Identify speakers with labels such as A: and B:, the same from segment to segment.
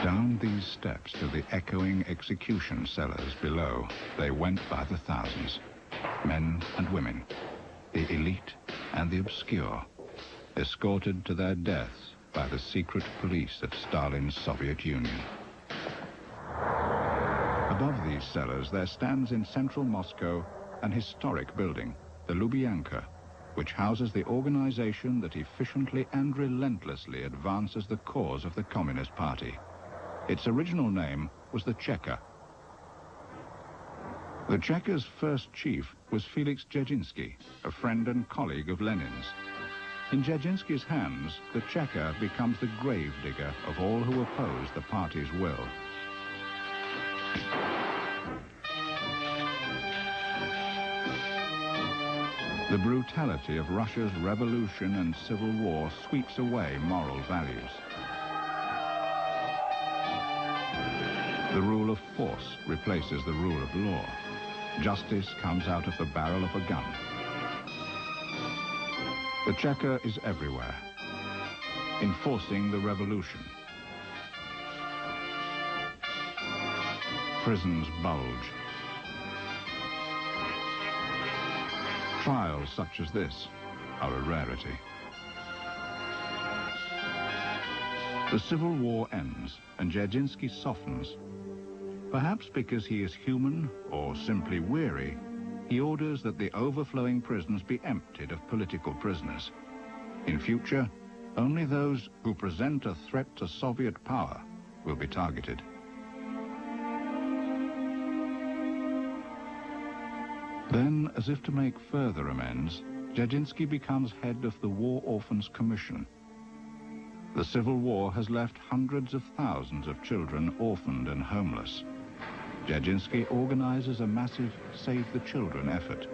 A: Down these steps to the echoing execution cellars below, they went by the thousands. Men and women, the elite and the obscure, escorted to their deaths by the secret police of Stalin's Soviet Union. Above these cellars there stands in central Moscow an historic building, the Lubyanka, which houses the organization that efficiently and relentlessly advances the cause of the Communist Party. Its original name was the Cheka. The Cheka's first chief was Felix Dzerzhinsky, a friend and colleague of Lenin's. In Dzerzhinsky's hands, the Cheka becomes the gravedigger of all who oppose the party's will. The brutality of Russia's revolution and civil war sweeps away moral values. The rule of force replaces the rule of law. Justice comes out of the barrel of a gun. The Cheka is everywhere, enforcing the revolution. Prisons bulge. Trials such as this are a rarity. The civil war ends, and Dzerzhinsky softens. Perhaps because he is human or simply weary, he orders that the overflowing prisons be emptied of political prisoners. In future, only those who present a threat to Soviet power will be targeted. Then, as if to make further amends, Dzerzhinsky becomes head of the War Orphans Commission. The civil war has left hundreds of thousands of children orphaned and homeless. Dzerzhinsky organizes a massive Save the Children effort.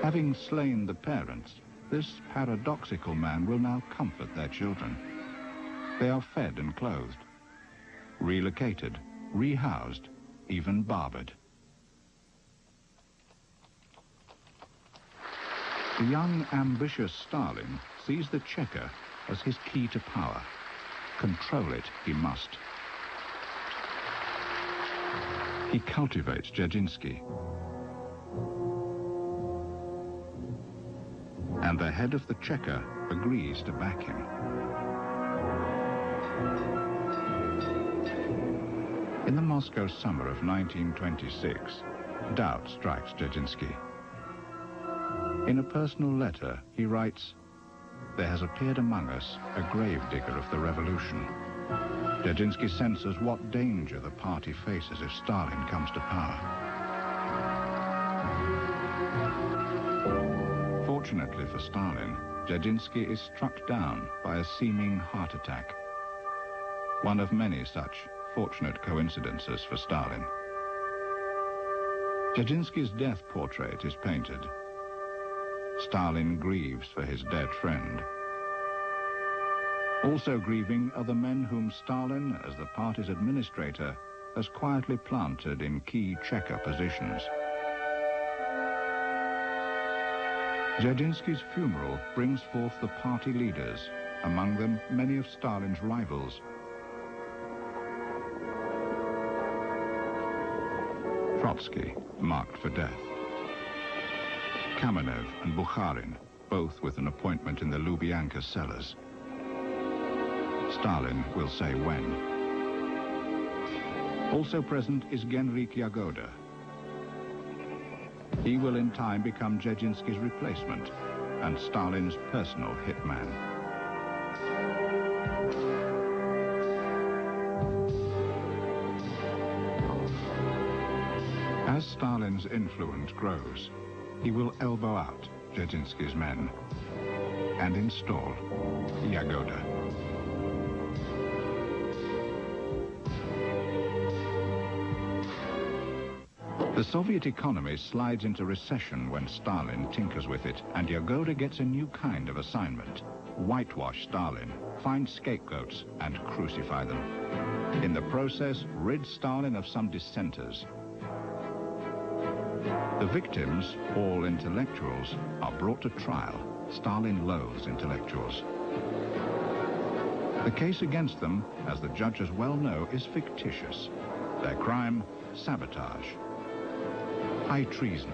A: Having slain the parents, this paradoxical man will now comfort their children. They are fed and clothed, relocated, rehoused, even barbered. The young, ambitious Stalin sees the Cheka as his key to power. Control it he must. He cultivates Dzerzhinsky. And the head of the Cheka agrees to back him. In the Moscow summer of 1926, doubt strikes Dzerzhinsky. In a personal letter, he writes, "There has appeared among us a gravedigger of the revolution." Dzerzhinsky senses what danger the party faces if Stalin comes to power. Fortunately for Stalin, Dzerzhinsky is struck down by a seeming heart attack. One of many such fortunate coincidences for Stalin. Dzerzhinsky's death portrait is painted. Stalin grieves for his dead friend. Also grieving are the men whom Stalin, as the party's administrator, has quietly planted in key Cheka positions. Dzerzhinsky's funeral brings forth the party leaders, among them many of Stalin's rivals. Trotsky, marked for death. Kamenev and Bukharin, both with an appointment in the Lubyanka cellars. Stalin will say when. Also present is Genrik Yagoda. He will in time become Dzerzhinsky's replacement and Stalin's personal hitman. As Stalin's influence grows, he will elbow out Dzerzhinsky's men and install Yagoda. The Soviet economy slides into recession when Stalin tinkers with it, and Yagoda gets a new kind of assignment. Whitewash Stalin, find scapegoats, and crucify them. In the process, rid Stalin of some dissenters. The victims, all intellectuals, are brought to trial. Stalin loathes intellectuals. The case against them, as the judges well know, is fictitious. Their crime, sabotage. High treason.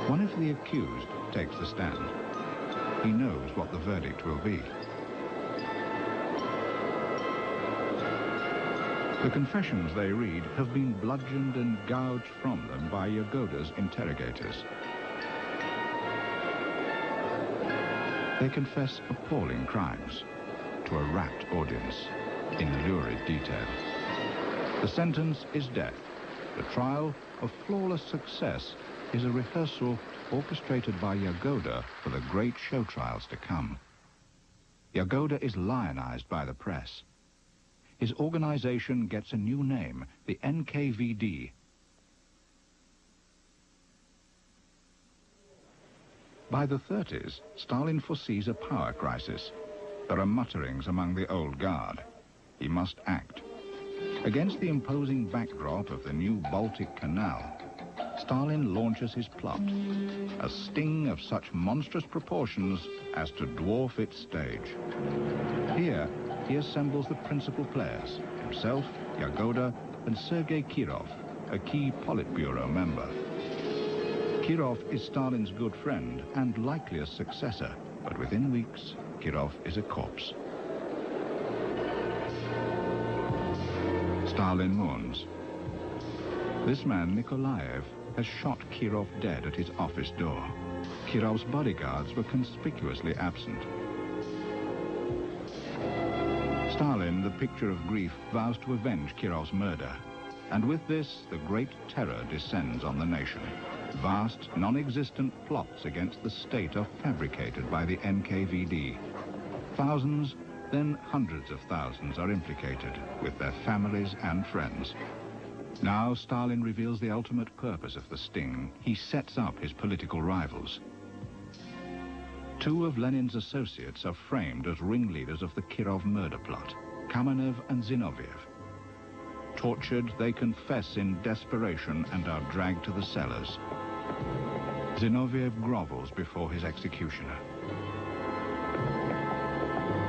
A: One of the accused takes the stand. He knows what the verdict will be. The confessions they read have been bludgeoned and gouged from them by Yagoda's interrogators. They confess appalling crimes to a rapt audience in lurid detail. The sentence is death. The trial, a flawless success, is a rehearsal orchestrated by Yagoda for the great show trials to come. Yagoda is lionized by the press. His organization gets a new name, the NKVD. By the 30s, Stalin foresees a power crisis. There are mutterings among the old guard. He must act. Against the imposing backdrop of the new Baltic Canal, Stalin launches his plot, a sting of such monstrous proportions as to dwarf its stage. Here, he assembles the principal players, himself, Yagoda, and Sergei Kirov, a key Politburo member. Kirov is Stalin's good friend and likeliest successor, but within weeks, Kirov is a corpse. Stalin mourns. This man, Nikolaev, has shot Kirov dead at his office door. Kirov's bodyguards were conspicuously absent. Stalin, the picture of grief, vows to avenge Kirov's murder. And with this, the great terror descends on the nation. Vast, non-existent plots against the state are fabricated by the NKVD. Thousands, then hundreds of thousands are implicated, with their families and friends. Now Stalin reveals the ultimate purpose of the sting. He sets up his political rivals. Two of Lenin's associates are framed as ringleaders of the Kirov murder plot, Kamenev and Zinoviev. Tortured, they confess in desperation and are dragged to the cellars. Zinoviev grovels before his executioner.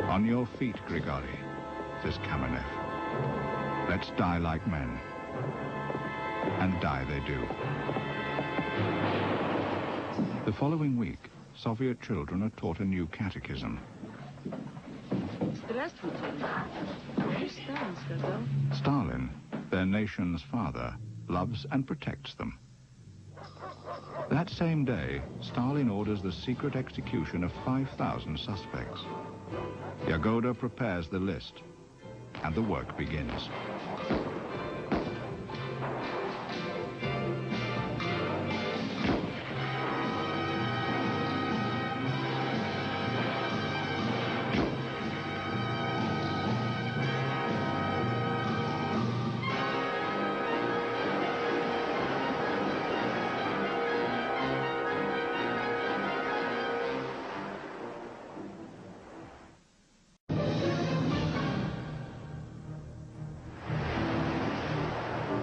A: On your feet, Grigori, says Kamenev. Let's die like men. And die they do. The following week, Soviet children are taught a new catechism. Stalin, their nation's father, loves and protects them. That same day, Stalin orders the secret execution of 5,000 suspects. Yagoda prepares the list, and the work begins.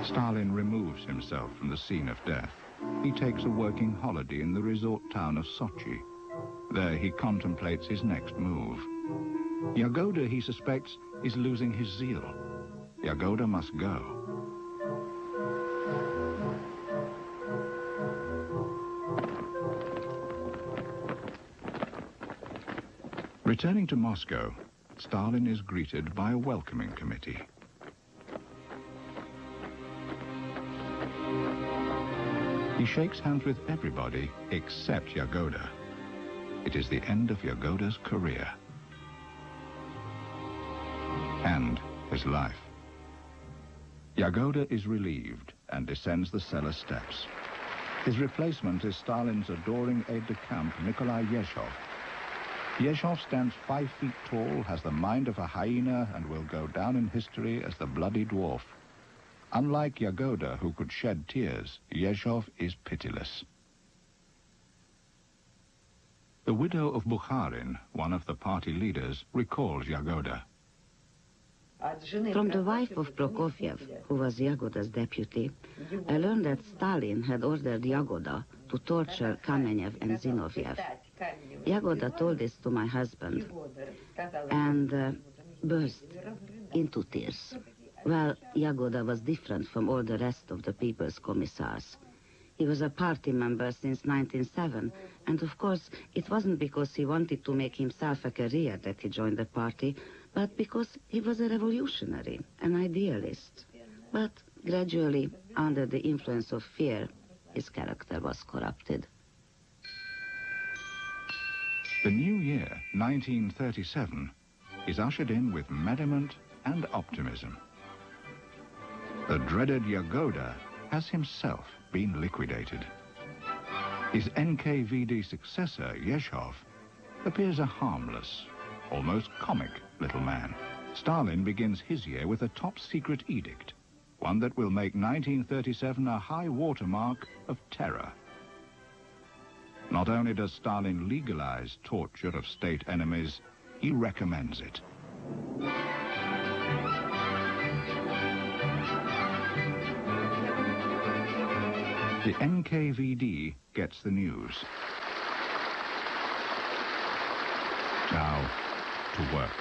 A: Stalin removes himself from the scene of death. He takes a working holiday in the resort town of Sochi. There he contemplates his next move. Yagoda, he suspects, is losing his zeal. Yagoda must go. Returning to Moscow, Stalin is greeted by a welcoming committee. He shakes hands with everybody except Yagoda. It is the end of Yagoda's career. And his life. Yagoda is relieved and descends the cellar steps. His replacement is Stalin's adoring aide-de-camp, Nikolai Yezhov. Yezhov stands 5 feet tall, has the mind of a hyena, and will go down in history as the bloody dwarf. Unlike Yagoda, who could shed tears, Yezhov is pitiless. The widow of Bukharin, one of the party leaders, recalls Yagoda.
B: From the wife of Prokofiev, who was Yagoda's deputy, I learned that Stalin had ordered Yagoda to torture Kamenev and Zinoviev. Yagoda told this to my husband and burst into tears. Well, Yagoda was different from all the rest of the People's Commissars. He was a party member since 1907, and of course it wasn't because he wanted to make himself a career that he joined the party, but because he was a revolutionary, an idealist. But gradually, under the influence of fear, his character was corrupted.
A: The new year, 1937, is ushered in with merriment and optimism. The dreaded Yagoda has himself been liquidated. His NKVD successor, Yezhov, appears a harmless, almost comic little man. Stalin begins his year with a top-secret edict, one that will make 1937 a high watermark of terror. Not only does Stalin legalize torture of state enemies, he recommends it. The NKVD gets the news. Now, to work.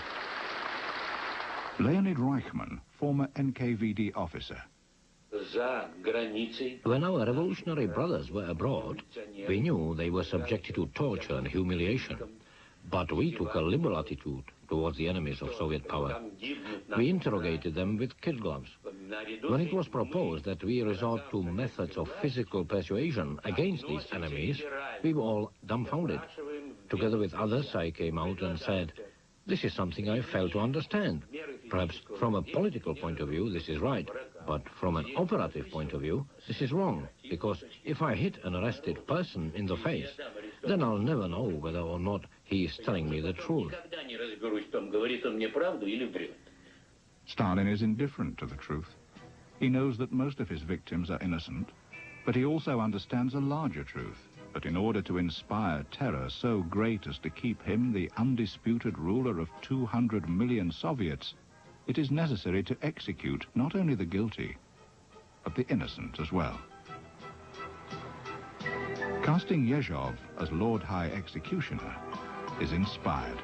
A: Leonid Reichman, former NKVD officer.
C: When our revolutionary brothers were abroad, we knew they were subjected to torture and humiliation. But we took a liberal attitude towards the enemies of Soviet power. We interrogated them with kid gloves. When it was proposed that we resort to methods of physical persuasion against these enemies, we were all dumbfounded. Together with others, I came out and said, "This is something I fail to understand. Perhaps from a political point of view, this is right. But from an operative point of view, this is wrong. Because if I hit an arrested person in the face, then I'll never know whether or not he is telling me the truth."
A: Stalin is indifferent to the truth. He knows that most of his victims are innocent, but he also understands a larger truth, that in order to inspire terror so great as to keep him the undisputed ruler of 200 million Soviets, it is necessary to execute not only the guilty, but the innocent as well. Casting Yezhov as Lord High Executioner is inspired.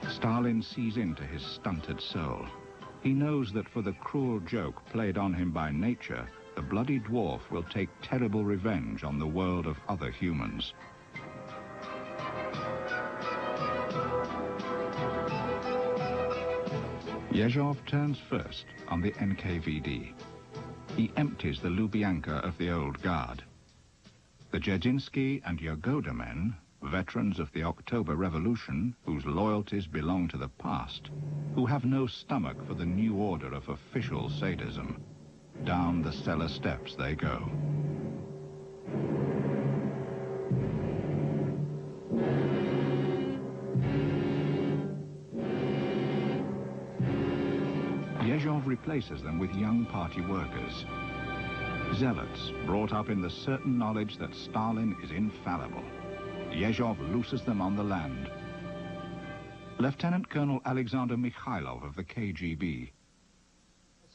A: Stalin sees into his stunted soul. He knows that for the cruel joke played on him by nature, the bloody dwarf will take terrible revenge on the world of other humans. Yezhov turns first on the NKVD. He empties the Lubyanka of the old guard. The Dzerzhinsky and Yagoda men, veterans of the October Revolution, whose loyalties belong to the past, who have no stomach for the new order of official sadism, down the cellar steps they go. Yezhov replaces them with young party workers, zealots brought up in the certain knowledge that Stalin is infallible. Yezhov looses them on the land. Lieutenant Colonel Alexander Mikhailov of the KGB.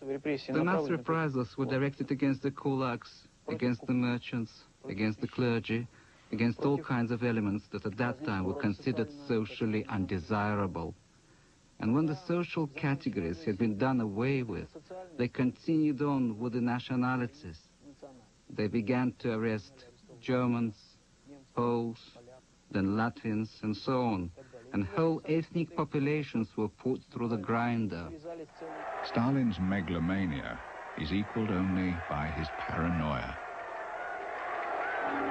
D: The mass reprisals were directed against the kulaks, against the merchants, against the clergy, against all kinds of elements that at that time were considered socially undesirable. And when the social categories had been done away with, they continued on with the nationalities. They began to arrest Germans, Poles, then Latvians, and so on. And whole ethnic populations were put through the grinder.
A: Stalin's megalomania is equaled only by his paranoia.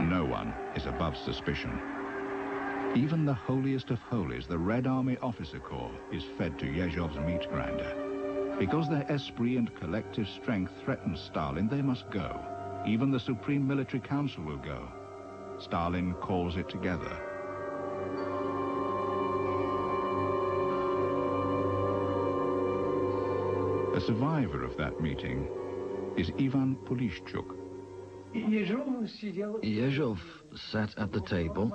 A: No one is above suspicion. Even the holiest of holies, the Red Army Officer Corps, is fed to Yezhov's meat grinder. Because their esprit and collective strength threatens Stalin, they must go. Even the Supreme Military Council will go. Stalin calls it together. A survivor of that meeting is Ivan Polishchuk.
E: Yezhov sat at the table,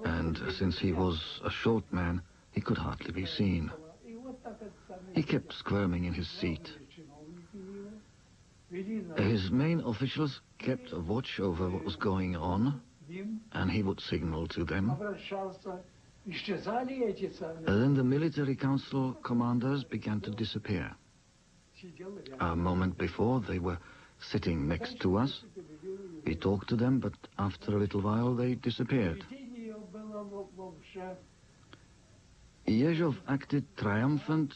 E: and since he was a short man, he could hardly be seen. He kept squirming in his seat. His main officials kept a watch over what was going on, and he would signal to them. Then the military council commanders began to disappear. A moment before, they were sitting next to us. We talked to them, but after a little while, they disappeared. Yezhov acted triumphant,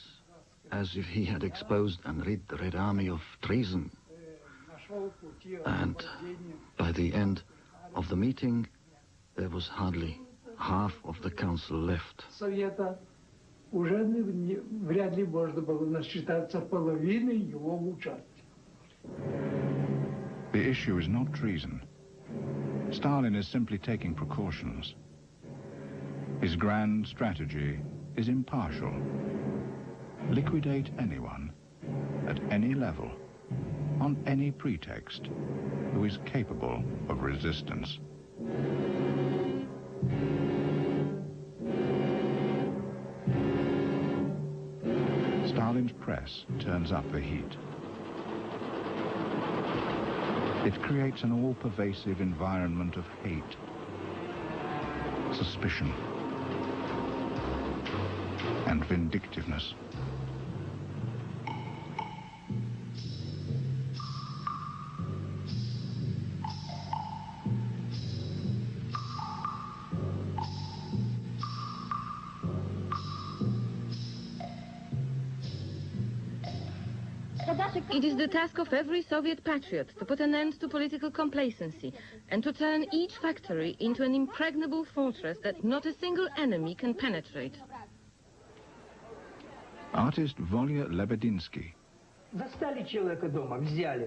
E: as if he had exposed and rid the Red Army of treason. And by the end of the meeting, there was hardly half of the council left.
A: The issue is not treason. Stalin is simply taking precautions. His grand strategy is impartial. Liquidate anyone, at any level, on any pretext, who is capable of resistance. Stalin's press turns up the heat. It creates an all-pervasive environment of hate, suspicion, and vindictiveness.
F: It is the task of every Soviet patriot to put an end to political complacency and to turn each factory into an impregnable fortress that not a single enemy can penetrate.
A: Artist Volya Lebedinsky.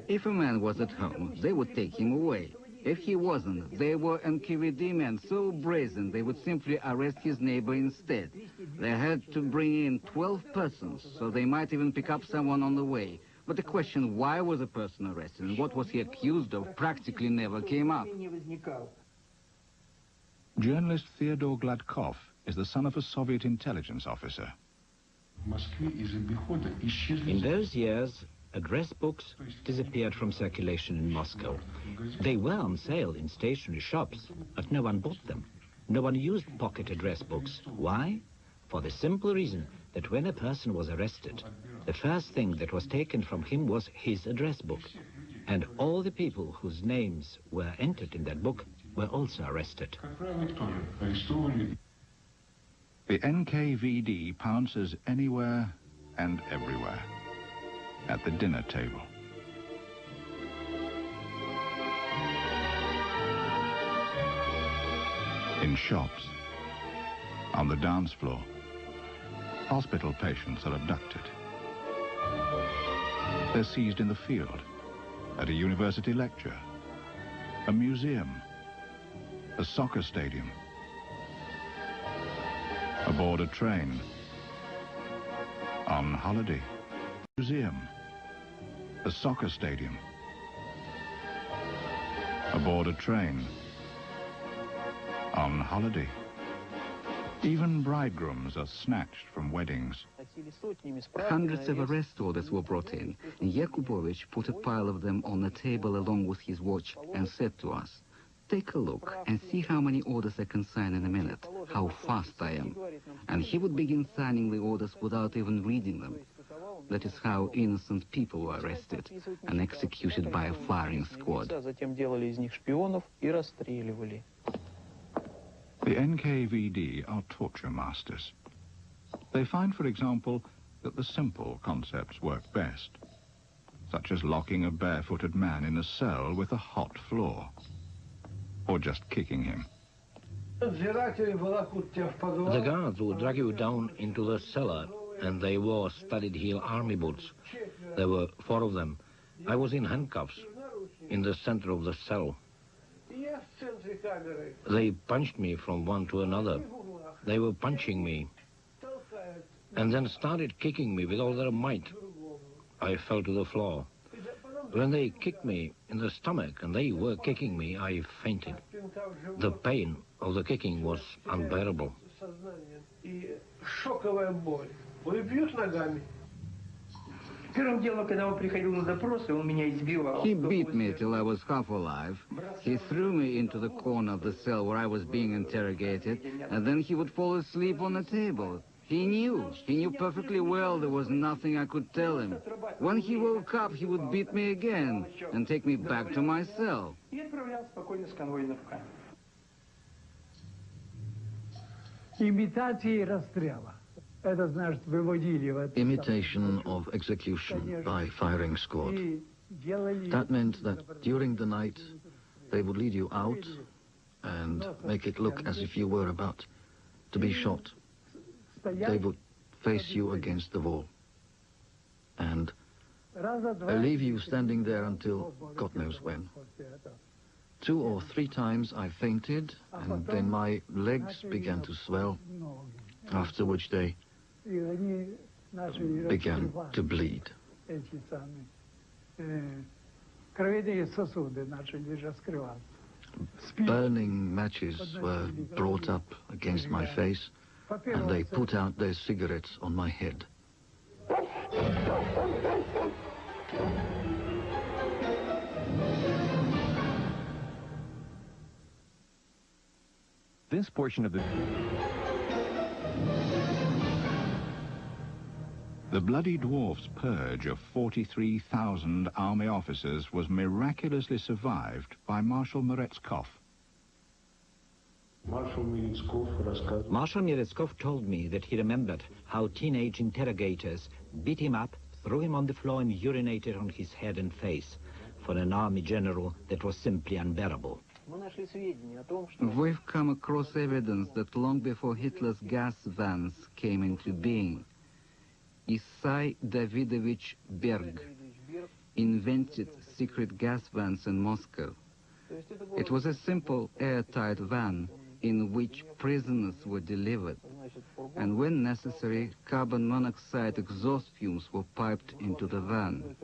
D: If a man was at home, they would take him away. If he wasn't, they were NKVD men so brazen they would simply arrest his neighbor instead. They had to bring in 12 persons, so they might even pick up someone on the way. But the question, why was a person arrested and what was he accused of, practically never came up.
A: Journalist Fyodor Gladkov is the son of a Soviet intelligence officer.
G: In those years, address books disappeared from circulation in Moscow. They were on sale in stationery shops, but no one bought them. No one used pocket address books. Why? For the simple reason that when a person was arrested, the first thing that was taken from him was his address book. And all the people whose names were entered in that book were also arrested.
A: The NKVD pounces anywhere and everywhere. At the dinner table. In shops. On the dance floor. Hospital patients are abducted. They're seized in the field, at a university lecture, a museum, a soccer stadium, aboard a train, on holiday, museum, a soccer stadium, aboard a train, on holiday. Even bridegrooms are snatched from weddings.
D: Hundreds of arrest orders were brought in, and Yakubovich put a pile of them on the table along with his watch and said to us, "Take a look and see how many orders I can sign in a minute, how fast I am." And he would begin signing the orders without even reading them. That is how innocent people were arrested and executed by a firing squad.
A: The NKVD are torture masters. They find, for example, that the simple concepts work best, such as locking a barefooted man in a cell with a hot floor, or just kicking him.
C: The guards would drag you down into the cellar, and they wore studded heel army boots. There were 4 of them. I was in handcuffs, in the center of the cell. They punched me from one to another. They were punching me, and then started kicking me with all their might. I fell to the floor. When they kicked me in the stomach and they were kicking me, I fainted. The pain of the kicking was unbearable.
D: He beat me till I was half alive. He threw me into the corner of the cell where I was being interrogated, and then he would fall asleep on the table. He knew perfectly well there was nothing I could tell him. When he woke up, he would beat me again and take me back to my cell.
E: Imitation of execution by firing squad. That meant that during the night they would lead you out and make it look as if you were about to be shot. They would face you against the wall and leave you standing there until God knows when. 2 or 3 times I fainted, and then my legs began to swell, after which they began to bleed. Burning matches were brought up against my face, and they put out their cigarettes on my head.
H: This portion of
A: The Bloody Dwarf's purge of 43,000 army officers was miraculously survived by Marshal Meretskov.
G: Marshal Meretskov told me that he remembered how teenage interrogators beat him up, threw him on the floor and urinated on his head and face. For an army general, that was simply unbearable.
D: We've come across evidence that long before Hitler's gas vans came into being, Isai Davidovich Berg invented secret gas vans in Moscow. It was a simple airtight van in which prisoners were delivered, and when necessary, carbon monoxide exhaust fumes were piped into the van.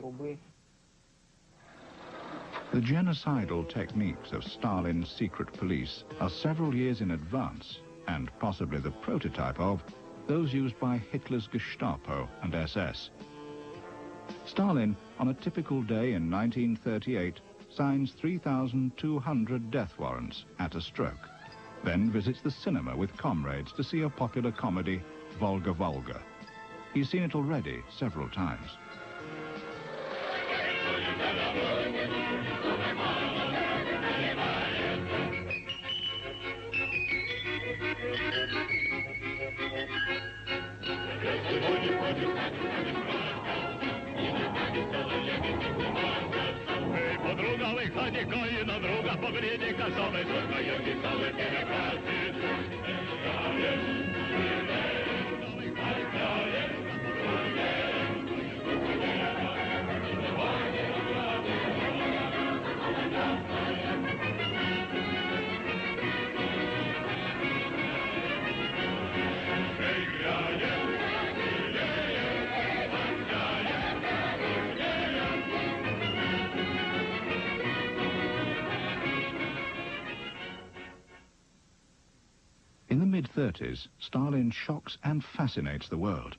A: The genocidal techniques of Stalin's secret police are several years in advance, and possibly the prototype of those used by Hitler's Gestapo and SS. Stalin, on a typical day in 1938, signs 3,200 death warrants at a stroke, then visits the cinema with comrades to see a popular comedy, Volga Volga. He's seen it already several times. In the mid-30s, Stalin shocks and fascinates the world.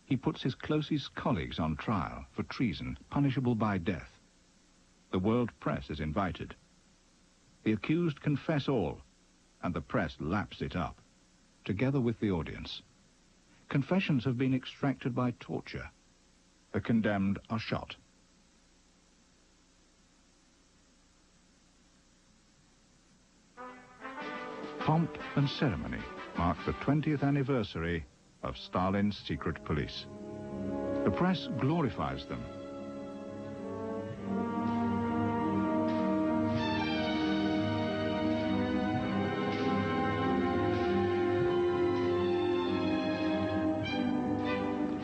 A: He puts his closest colleagues on trial for treason, punishable by death. The world press is invited. The accused confess all, and the press laps it up, together with the audience. Confessions have been extracted by torture. The condemned are shot. Pomp and ceremony mark the 20th anniversary of Stalin's secret police. The press glorifies them.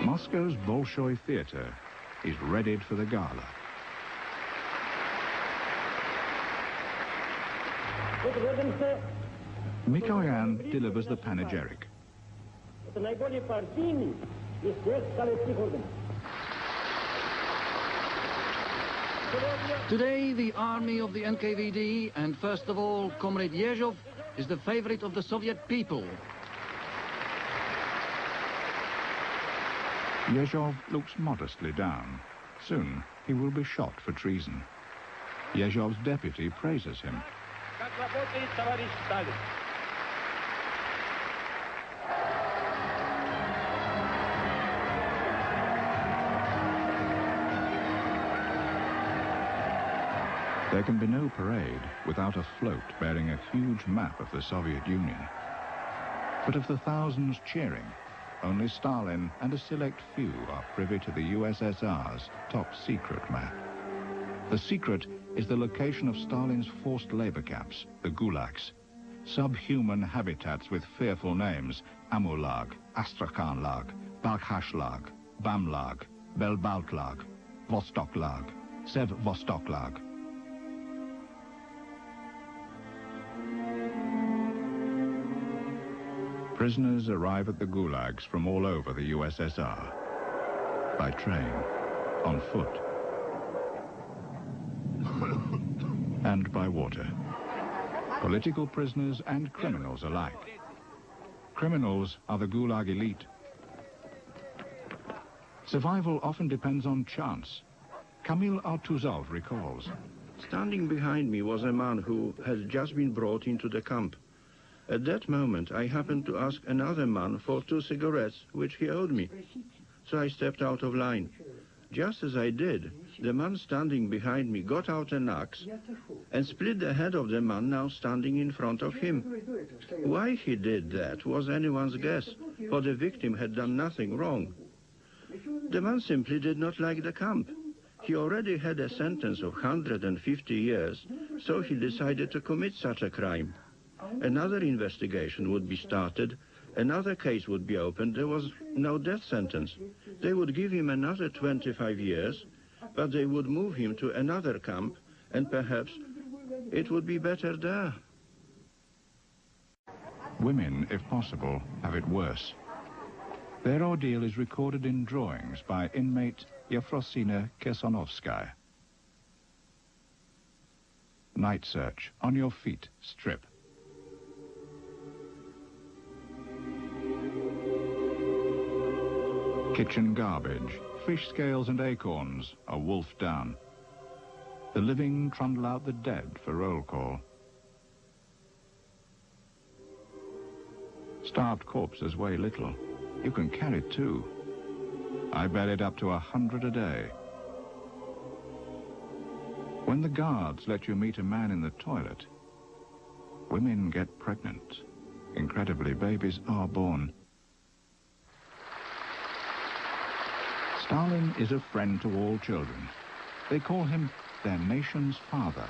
A: Moscow's Bolshoi Theatre is readied for the gala. Mikoyan delivers the panegyric.
E: Today, the army of the NKVD, and first of all, Comrade Yezhov, is the favorite of the Soviet people.
A: Yezhov looks modestly down. Soon, he will be shot for treason. Yezhov's deputy praises him. There can be no parade without a float bearing a huge map of the Soviet Union. But of the thousands cheering, only Stalin and a select few are privy to the USSR's top-secret map. The secret is the location of Stalin's forced labor camps, the gulags, subhuman habitats with fearful names: Amulag, Astrakhanlag, Balkhashlag, Bamlag, Belbaltlag, Vostoklag, Sevvostoklag. Prisoners arrive at the gulags from all over the USSR, by train, on foot, and by water. Political prisoners and criminals alike. Criminals are the gulag elite. Survival often depends on chance. Kamil Artuzov recalls.
H: Standing behind me was a man who had just been brought into the camp. At that moment, I happened to ask another man for 2 cigarettes, which he owed me. So I stepped out of line. Just as I did, the man standing behind me got out an axe and split the head of the man now standing in front of him. Why he did that was anyone's guess, for the victim had done nothing wrong. The man simply did not like the camp. He already had a sentence of 150 years, so he decided to commit such a crime. Another investigation would be started, another case would be opened. There was no death sentence. They would give him another 25 years, but they would move him to another camp, and perhaps it would be better there.
A: Women, if possible, have it worse. Their ordeal is recorded in drawings by inmate Yefrosina Kesonovskaya. Night search. On your feet. Strip. Kitchen garbage, fish scales and acorns are wolfed down. The living trundle out the dead for roll call. Starved corpses weigh little. You can carry 2. I buried up to 100 a day. When the guards let you meet a man in the toilet, women get pregnant. Incredibly, babies are born. Stalin is a friend to all children. They call him their nation's father.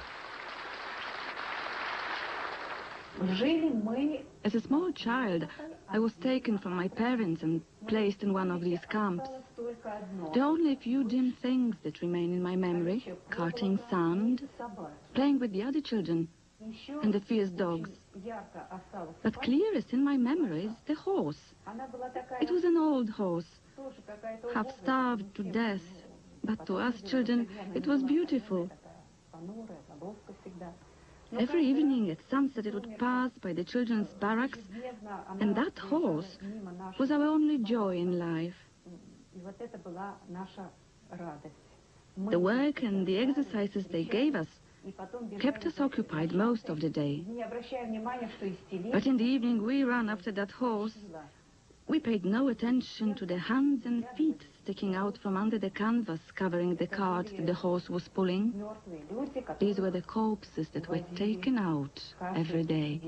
B: As a small child, I was taken from my parents and placed in one of these camps. There are only a few dim things that remain in my memory: carting sand, playing with the other children, and the fierce dogs. But clearest in my memory is the horse. It was an old horse, half starved to death, but to us children it was beautiful. Every evening at sunset it would pass by the children's barracks, and that horse was our only joy in life. The work and the exercises they gave us kept us occupied most of the day. But in the evening we ran after that horse. We paid no attention to the hands and feet sticking out from under the canvas covering the cart that the horse was pulling. These were the corpses that were taken out every day.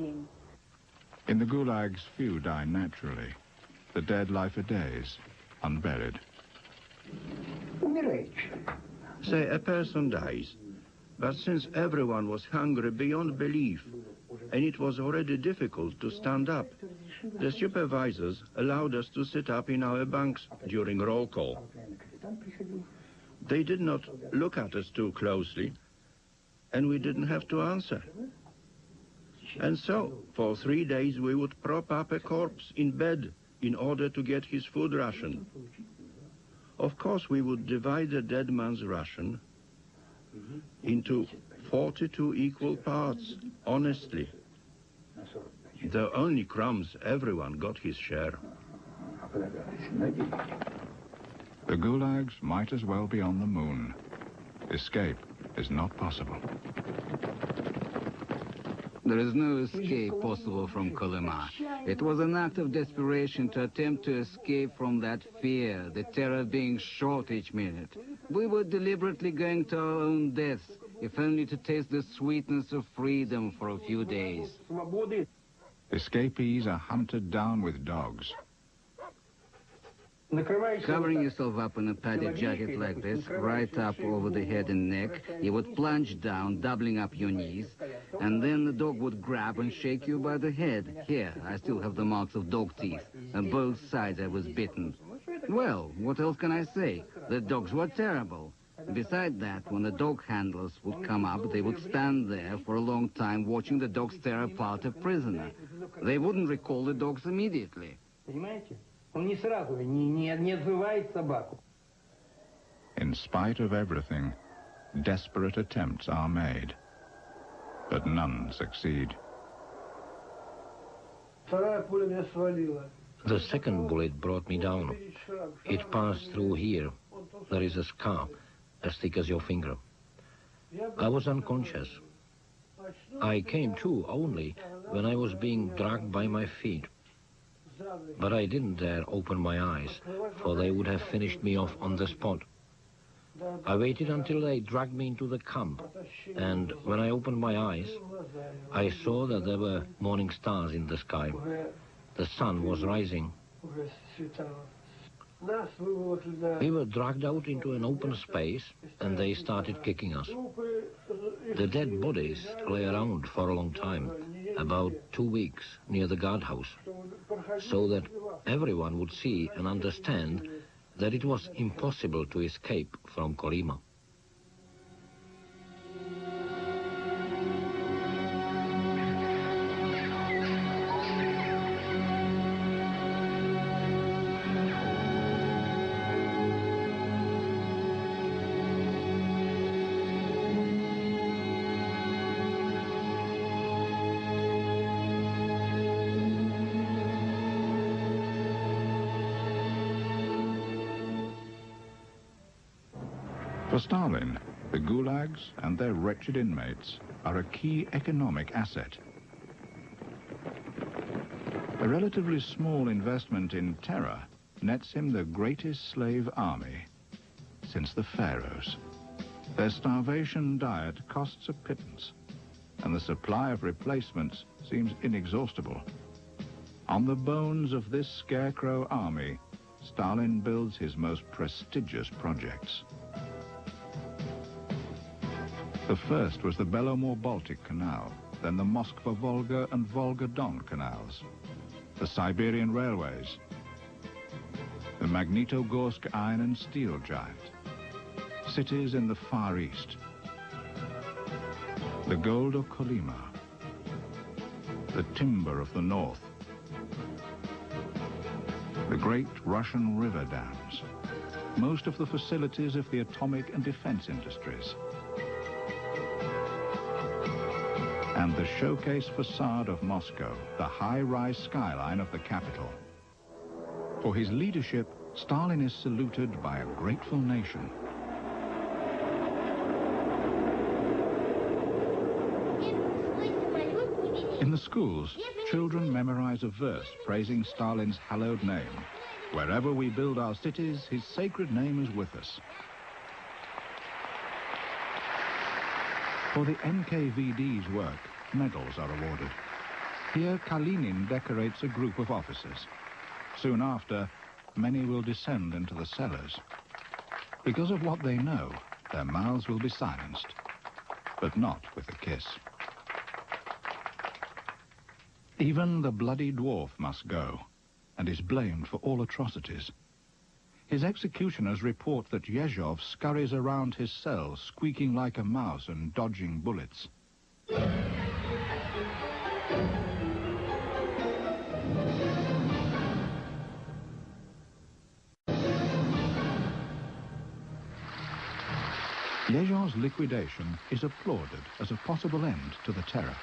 A: In the gulags, few die naturally. The dead lie for days, unburied.
H: Say a person dies, but since everyone was hungry beyond belief, and it was already difficult to stand up, the supervisors allowed us to sit up in our bunks during roll call. They did not look at us too closely, and we didn't have to answer. And so, for 3 days, we would prop up a corpse in bed in order to get his food ration. Of course, we would divide the dead man's ration, into 42 equal parts, honestly. The only crumbs, everyone got his share.
A: The gulags might as well be on the moon. Escape is not possible.
D: There is no escape possible from Kolyma. It was an act of desperation to attempt to escape from that fear, the terror of being shot each minute. We were deliberately going to our own deaths, if only to taste the sweetness of freedom for a few days.
A: Escapees are hunted down with dogs.
D: Covering yourself up in a padded jacket like this, right up over the head and neck, you would plunge down, doubling up your knees, and then the dog would grab and shake you by the head. Here, I still have the marks of dog teeth. On both sides I was bitten. Well, what else can I say? The dogs were terrible. Besides that, when the dog handlers would come up, they would stand there for a long time watching the dogs tear apart a prisoner. They wouldn't recall the dogs immediately.
A: In spite of everything, desperate attempts are made, but none succeed.
C: The second bullet brought me down. It passed through here. There is a scar, as thick as your finger. I was unconscious. I came to only when I was being dragged by my feet. But I didn't dare open my eyes, for they would have finished me off on the spot. I waited until they dragged me into the camp, and when I opened my eyes, I saw that there were morning stars in the sky. The sun was rising. We were dragged out into an open space, and they started kicking us. The dead bodies lay around for a long time, about 2 weeks, near the guardhouse, so that everyone would see and understand that it was impossible to escape from Kolyma.
A: For Stalin, the gulags and their wretched inmates are a key economic asset. A relatively small investment in terror nets him the greatest slave army since the pharaohs. Their starvation diet costs a pittance, and the supply of replacements seems inexhaustible. On the bones of this scarecrow army, Stalin builds his most prestigious projects. The first was the Belomor-Baltic Canal, then the Moskva-Volga and Volga-Don canals, the Siberian railways, the Magnitogorsk iron and steel giant, cities in the Far East, the gold of Kolyma, the timber of the north, the great Russian river dams, most of the facilities of the atomic and defense industries, and the showcase facade of Moscow, the high-rise skyline of the capital. For his leadership, Stalin is saluted by a grateful nation. In the schools, children memorize a verse praising Stalin's hallowed name. Wherever we build our cities, his sacred name is with us. For the NKVD's work, medals are awarded. Here, Kalinin decorates a group of officers. Soon after, many will descend into the cellars. Because of what they know, their mouths will be silenced, but not with a kiss. Even the bloody dwarf must go, and is blamed for all atrocities. His executioners report that Yezhov scurries around his cell, squeaking like a mouse and dodging bullets. Lejean's liquidation is applauded as a possible end to the terror.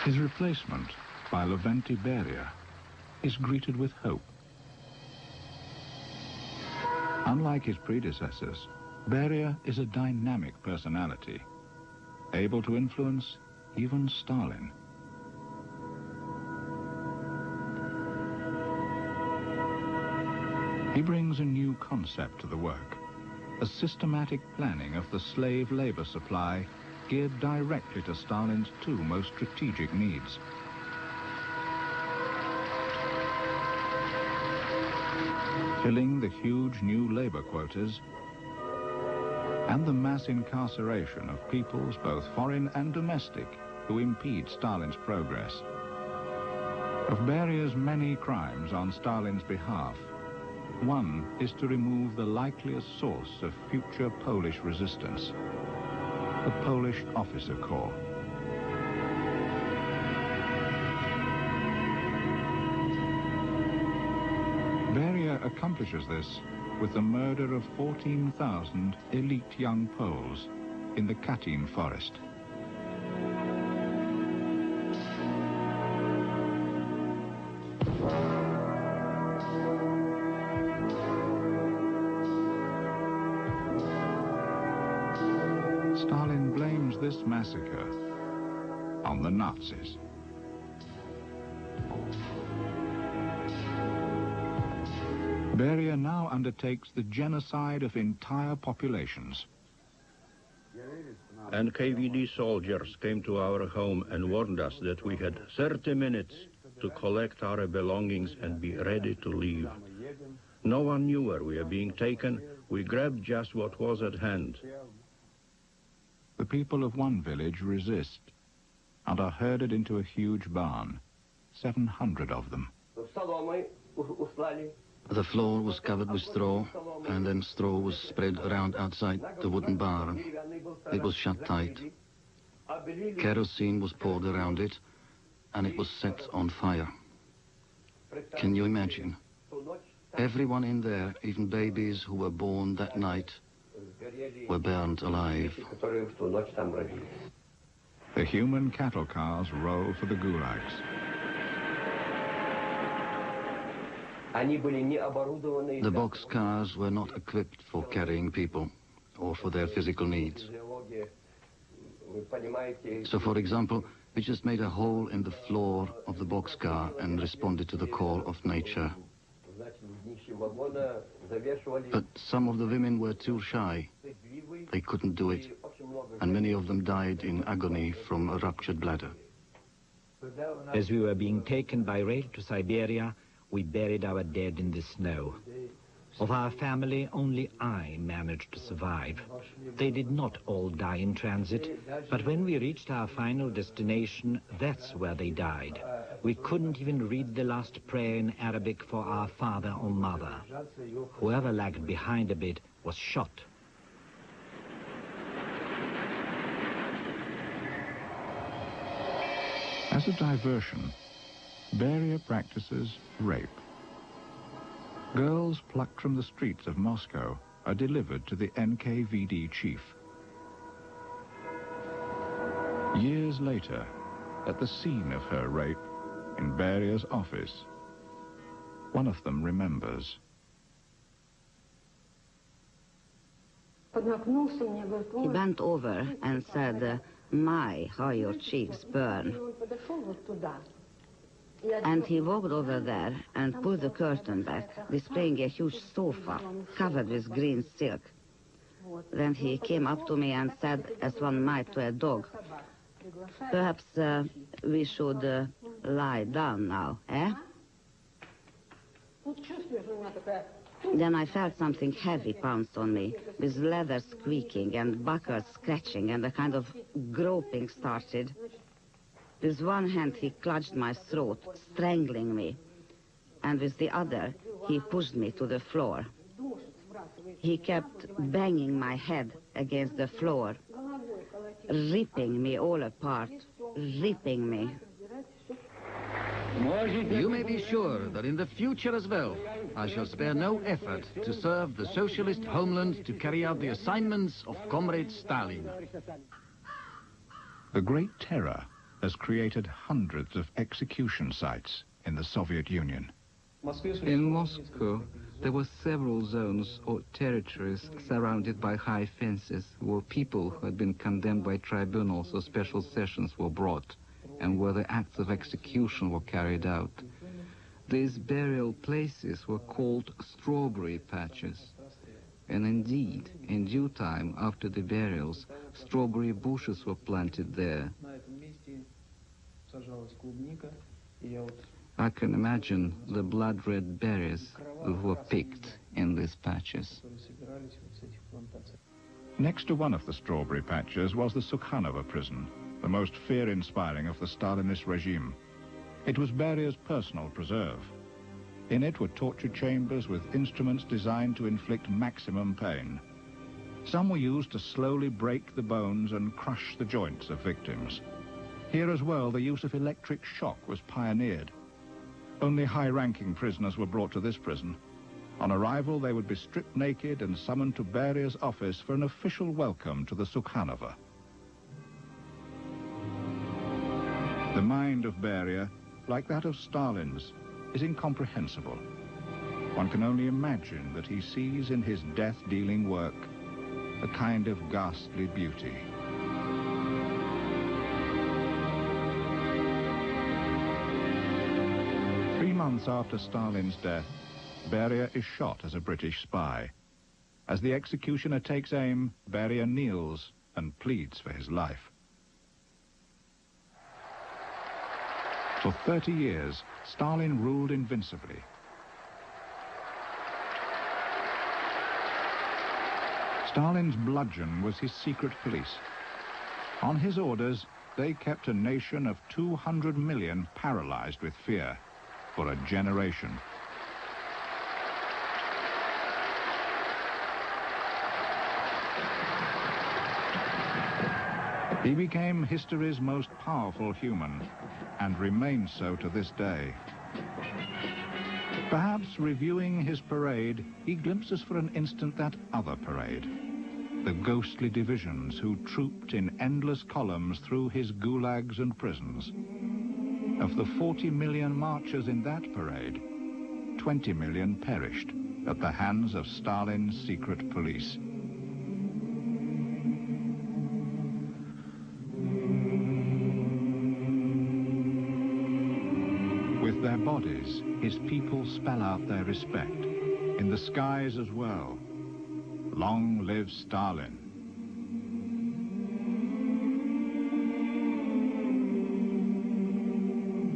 A: His replacement by Lavrenti Beria is greeted with hope. Unlike his predecessors, Beria is a dynamic personality, able to influence even Stalin. He brings a new concept to the work, a systematic planning of the slave labor supply geared directly to Stalin's two most strategic needs. Filling the huge new labor quotas and the mass incarceration of peoples, both foreign and domestic, who impede Stalin's progress. Of Beria's many crimes on Stalin's behalf, one is to remove the likeliest source of future Polish resistance, the Polish officer corps. Beria accomplishes this with the murder of 14,000 elite young Poles in the Katyn forest. Stalin blames this massacre on the Nazis. Beria now undertakes the genocide of entire populations.
H: NKVD soldiers came to our home and warned us that we had 30 minutes to collect our belongings and be ready to leave. No one knew where we were being taken. We grabbed just what was at hand.
A: The people of one village resist and are herded into a huge barn, 700 of them.
E: The floor was covered with straw, and then straw was spread around outside the wooden barn. It was shut tight. Kerosene was poured around it, and it was set on fire. Can you imagine? Everyone in there, even babies who were born that night, were burned alive.
A: The human cattle cars roll for the gulags.
E: The box cars were not equipped for carrying people or for their physical needs. So, for example, we just made a hole in the floor of the boxcar and responded to the call of nature. But some of the women were too shy. They couldn't do it, and many of them died in agony from a ruptured bladder.
G: As we were being taken by rail to Siberia, we buried our dead in the snow. Of our family, only I managed to survive. They did not all die in transit, but when we reached our final destination, that's where they died. We couldn't even read the last prayer in Arabic for our father or mother. Whoever lagged behind a bit was shot.
A: As a diversion, Beria practices rape. Girls plucked from the streets of Moscow are delivered to the NKVD chief. Years later, at the scene of her rape, in Beria's office, one of them remembers.
B: He bent over and said, "My, how your cheeks burn." And he walked over there and pulled the curtain back, displaying a huge sofa covered with green silk. Then he came up to me and said, as one might to a dog, "Perhaps we should lie down now, eh?" Then I felt something heavy pounce on me, with leather squeaking and buckles scratching, and a kind of groping started. With one hand he clutched my throat, strangling me, and with the other he pushed me to the floor. He kept banging my head against the floor, ripping me all apart, ripping me.
E: You may be sure that in the future as well, I shall spare no effort to serve the socialist homeland to carry out the assignments of Comrade Stalin.
A: The Great Terror has created hundreds of execution sites in the Soviet Union.
D: In Moscow, there were several zones or territories surrounded by high fences where people who had been condemned by tribunals or special sessions were brought, and where the acts of execution were carried out. These burial places were called strawberry patches. And indeed, in due time after the burials, strawberry bushes were planted there. I can imagine the blood-red berries that were picked in these patches.
A: Next to one of the strawberry patches was the Sukhanova prison, the most fear-inspiring of the Stalinist regime. It was Beria's personal preserve. In it were torture chambers with instruments designed to inflict maximum pain. Some were used to slowly break the bones and crush the joints of victims. Here as well, the use of electric shock was pioneered. Only high-ranking prisoners were brought to this prison. On arrival, they would be stripped naked and summoned to Beria's office for an official welcome to the Sukhanova. The mind of Beria, like that of Stalin's, is incomprehensible. One can only imagine that he sees in his death-dealing work a kind of ghastly beauty. Three months after Stalin's death, Beria is shot as a British spy. As the executioner takes aim, Beria kneels and pleads for his life. For 30 years, Stalin ruled invincibly. Stalin's bludgeon was his secret police. On his orders, they kept a nation of 200 million paralyzed with fear for a generation. He became history's most powerful human, and remains so to this day. Perhaps reviewing his parade, he glimpses for an instant that other parade. The ghostly divisions who trooped in endless columns through his gulags and prisons. Of the 40 million marchers in that parade, 20 million perished at the hands of Stalin's secret police. With their bodies, his people spell out their respect, in the skies as well. Long live Stalin.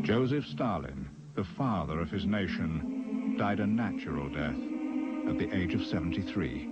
A: Joseph Stalin, the father of his nation, died a natural death at the age of 73.